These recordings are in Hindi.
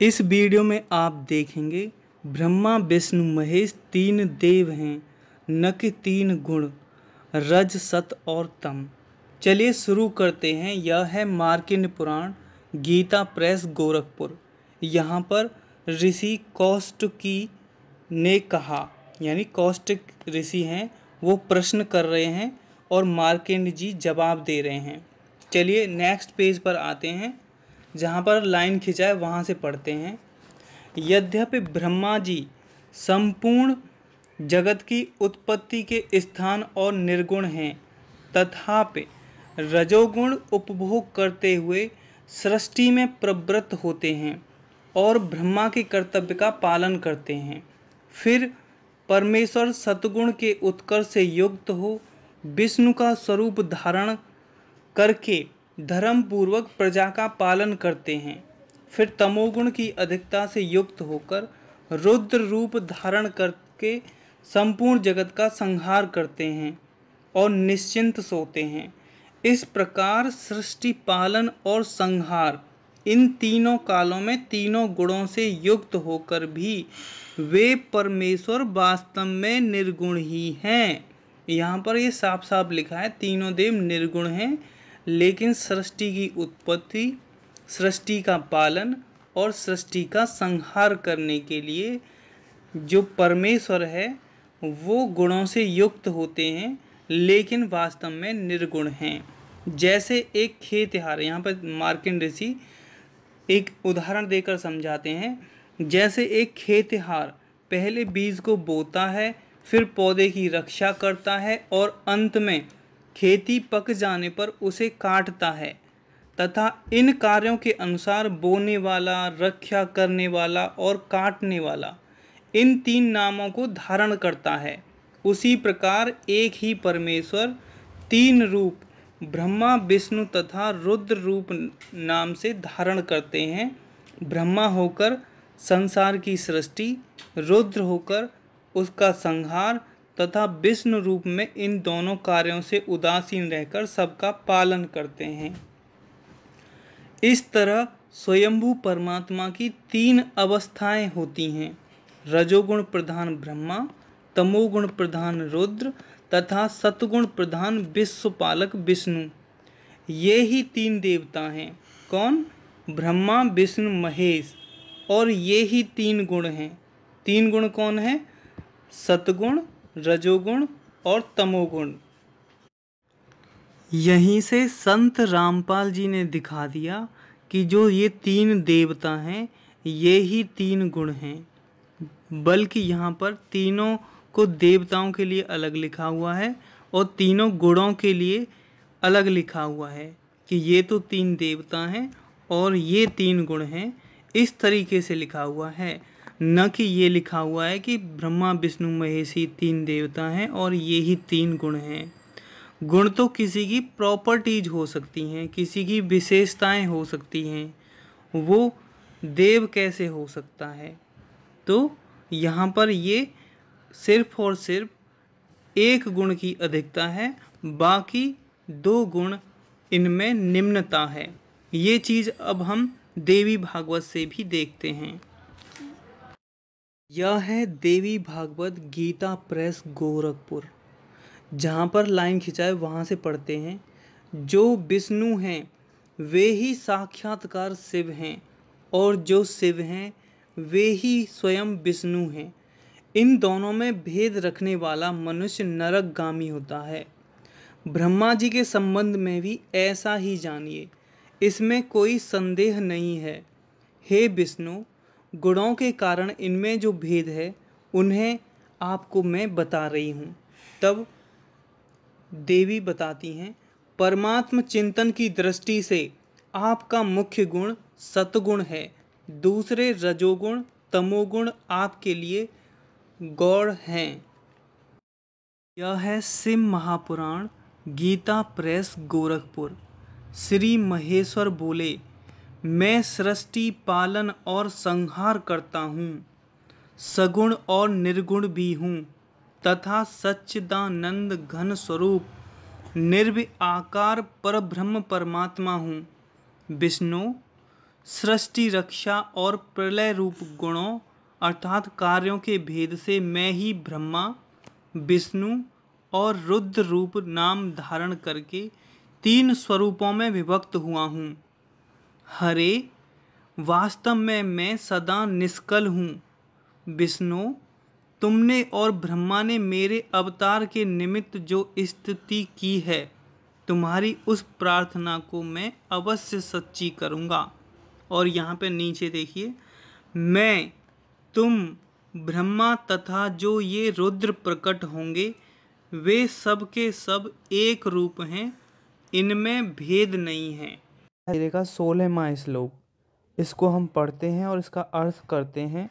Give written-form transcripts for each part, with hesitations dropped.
इस वीडियो में आप देखेंगे ब्रह्मा विष्णु महेश तीन देव हैं, न कि तीन गुण रज सत और तम। चलिए शुरू करते हैं। यह है मार्कंड पुराण, गीता प्रेस, गोरखपुर। यहाँ पर ऋषि कौष्टकी ने कहा, यानी कौष्टिक ऋषि हैं, वो प्रश्न कर रहे हैं और मार्कंड जी जवाब दे रहे हैं। चलिए नेक्स्ट पेज पर आते हैं, जहाँ पर लाइन खिंचा है वहाँ से पढ़ते हैं। यद्यपि ब्रह्मा जी संपूर्ण जगत की उत्पत्ति के स्थान और निर्गुण हैं, तथापि रजोगुण उपभोग करते हुए सृष्टि में प्रवृत्त होते हैं और ब्रह्मा के कर्तव्य का पालन करते हैं। फिर परमेश्वर सतगुण के उत्कर्ष से युक्त हो विष्णु का स्वरूप धारण करके धर्म पूर्वक प्रजा का पालन करते हैं। फिर तमोगुण की अधिकता से युक्त होकर रुद्र रूप धारण करके संपूर्ण जगत का संहार करते हैं और निश्चिंत सोते हैं। इस प्रकार सृष्टि, पालन और संहार, इन तीनों कालों में तीनों गुणों से युक्त होकर भी वे परमेश्वर वास्तव में निर्गुण ही हैं। यहाँ पर ये साफ साफ लिखा है, तीनों देव निर्गुण हैं, लेकिन सृष्टि की उत्पत्ति, सृष्टि का पालन और सृष्टि का संहार करने के लिए जो परमेश्वर है वो गुणों से युक्त होते हैं, लेकिन वास्तव में निर्गुण हैं। जैसे एक खेतिहार, यहाँ पर मार्कंड ऋषि एक उदाहरण देकर समझाते हैं। जैसे एक खेतिहार पहले बीज को बोता है, फिर पौधे की रक्षा करता है और अंत में खेती पक जाने पर उसे काटता है, तथा इन कार्यों के अनुसार बोने वाला, रक्षा करने वाला और काटने वाला, इन तीन नामों को धारण करता है। उसी प्रकार एक ही परमेश्वर तीन रूप ब्रह्मा, विष्णु तथा रुद्र रूप नाम से धारण करते हैं। ब्रह्मा होकर संसार की सृष्टि, रुद्र होकर उसका संहार तथा विष्णु रूप में इन दोनों कार्यों से उदासीन रहकर सबका पालन करते हैं। इस तरह स्वयंभू परमात्मा की तीन अवस्थाएं होती हैं, रजोगुण प्रधान ब्रह्मा, तमोगुण प्रधान रुद्र तथा सतगुण प्रधान विश्वपालक विष्णु। ये ही तीन देवता हैं। कौन? ब्रह्मा, विष्णु, महेश। और ये ही तीन गुण हैं। तीन गुण कौन है? सतगुण, रजोगुण और तमोगुण। यहीं से संत रामपाल जी ने दिखा दिया कि जो ये तीन देवता हैं ये ही तीन गुण हैं। बल्कि यहाँ पर तीनों को देवताओं के लिए अलग लिखा हुआ है और तीनों गुणों के लिए अलग लिखा हुआ है कि ये तो तीन देवता हैं और ये तीन गुण हैं। इस तरीके से लिखा हुआ है, न कि ये लिखा हुआ है कि ब्रह्मा, विष्णु, महेश ही तीन देवता हैं और ये ही तीन गुण हैं। गुण तो किसी की प्रॉपर्टीज हो सकती हैं, किसी की विशेषताएं हो सकती हैं, वो देव कैसे हो सकता है? तो यहाँ पर ये सिर्फ और सिर्फ एक गुण की अधिकता है, बाकी दो गुण इनमें निम्नता है। ये चीज़ अब हम देवी भागवत से भी देखते हैं। यह है देवी भागवत, गीता प्रेस, गोरखपुर। जहाँ पर लाइन खिंचाए वहाँ से पढ़ते हैं। जो विष्णु हैं वे ही साक्षात्कार शिव हैं और जो शिव हैं वे ही स्वयं विष्णु हैं। इन दोनों में भेद रखने वाला मनुष्य नरकगामी होता है। ब्रह्मा जी के संबंध में भी ऐसा ही जानिए, इसमें कोई संदेह नहीं है। हे विष्णु, गुणों के कारण इनमें जो भेद है उन्हें आपको मैं बता रही हूँ। तब देवी बताती हैं, परमात्म चिंतन की दृष्टि से आपका मुख्य गुण सतगुण है, दूसरे रजोगुण, तमोगुण आपके लिए गौड़ हैं। यह है शिव महापुराण, गीता प्रेस, गोरखपुर। श्री महेश्वर बोले, मैं सृष्टि, पालन और संहार करता हूँ, सगुण और निर्गुण भी हूँ तथा सच्चिदानंद घन स्वरूप निर्विकार परब्रह्म परमात्मा हूँ। विष्णु, सृष्टि रक्षा और प्रलय रूप गुणों अर्थात कार्यों के भेद से मैं ही ब्रह्मा, विष्णु और रुद्र रूप नाम धारण करके 3 स्वरूपों में विभक्त हुआ हूँ। हरे, वास्तव में मैं सदा निष्कल हूँ। विष्णु, तुमने और ब्रह्मा ने मेरे अवतार के निमित्त जो स्तुति की है, तुम्हारी उस प्रार्थना को मैं अवश्य सच्ची करूँगा। और यहाँ पे नीचे देखिए, मैं, तुम, ब्रह्मा तथा जो ये रुद्र प्रकट होंगे, वे सब के सब एक रूप हैं, इनमें भेद नहीं है। गीता का 16वां श्लोक, इसको हम पढ़ते हैं और इसका अर्थ करते हैं।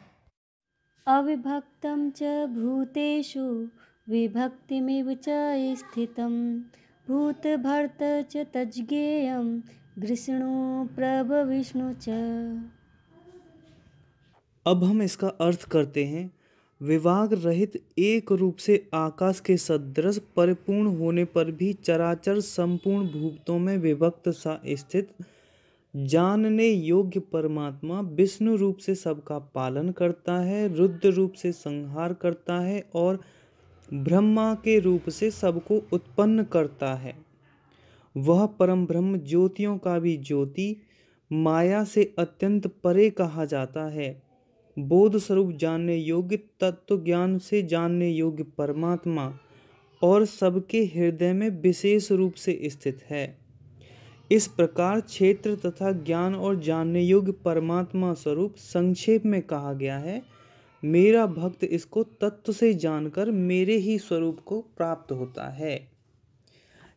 अविभक्तं च भूतेषु विभक्तिमिव च स्थितं भूतभर्त च तज्ज्ञेयं विष्णु प्रभविष्णु च। अब हम इसका अर्थ करते हैं। विभाग रहित एक रूप से आकाश के सदृश परिपूर्ण होने पर भी चराचर संपूर्ण भूतों में विभक्त सा स्थित जानने योग्य परमात्मा विष्णु रूप से सबका पालन करता है, रुद्र रूप से संहार करता है और ब्रह्मा के रूप से सबको उत्पन्न करता है। वह परम ब्रह्म ज्योतियों का भी ज्योति, माया से अत्यंत परे कहा जाता है। बोध स्वरूप जानने योग्य, तत्व ज्ञान से जानने योग्य परमात्मा और सबके हृदय में विशेष रूप से स्थित है। इस प्रकार क्षेत्र तथा ज्ञान और जानने योग्य परमात्मा स्वरूप संक्षेप में कहा गया है। मेरा भक्त इसको तत्व से जानकर मेरे ही स्वरूप को प्राप्त होता है।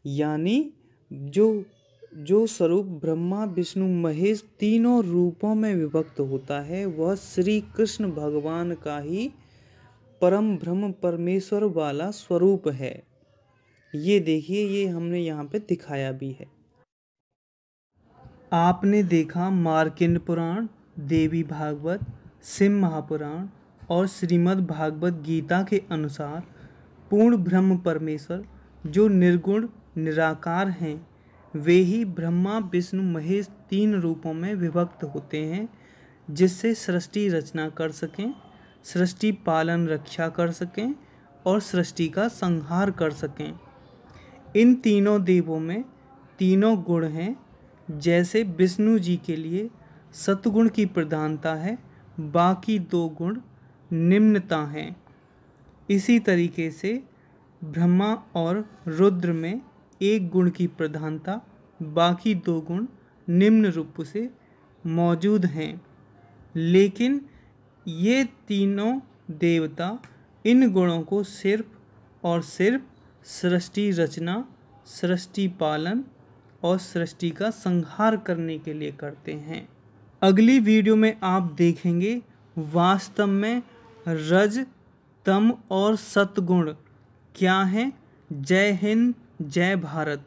यानी जो स्वरूप ब्रह्मा, विष्णु, महेश तीनों रूपों में विभक्त होता है, वह श्री कृष्ण भगवान का ही परम ब्रह्म परमेश्वर वाला स्वरूप है। ये देखिए, ये हमने यहाँ पे दिखाया भी है। आपने देखा मार्कंड पुराण, देवी भागवत, शिव महापुराण और श्रीमद् भागवत गीता के अनुसार पूर्ण ब्रह्म परमेश्वर जो निर्गुण निराकार हैं, वे ही ब्रह्मा, विष्णु, महेश 3 रूपों में विभक्त होते हैं, जिससे सृष्टि रचना कर सकें, सृष्टि पालन रक्षा कर सकें और सृष्टि का संहार कर सकें। इन तीनों देवों में तीनों गुण हैं। जैसे विष्णु जी के लिए सतगुण की प्रधानता है, बाकी 2 गुण निम्नता हैं। इसी तरीके से ब्रह्मा और रुद्र में 1 गुण की प्रधानता, बाकी 2 गुण निम्न रूप से मौजूद हैं। लेकिन ये तीनों देवता इन गुणों को सिर्फ और सिर्फ सृष्टि रचना, सृष्टि पालन और सृष्टि का संहार करने के लिए करते हैं। अगली वीडियो में आप देखेंगे वास्तव में रज, तम और सतगुण क्या हैं। जय हिंद, जय भारत।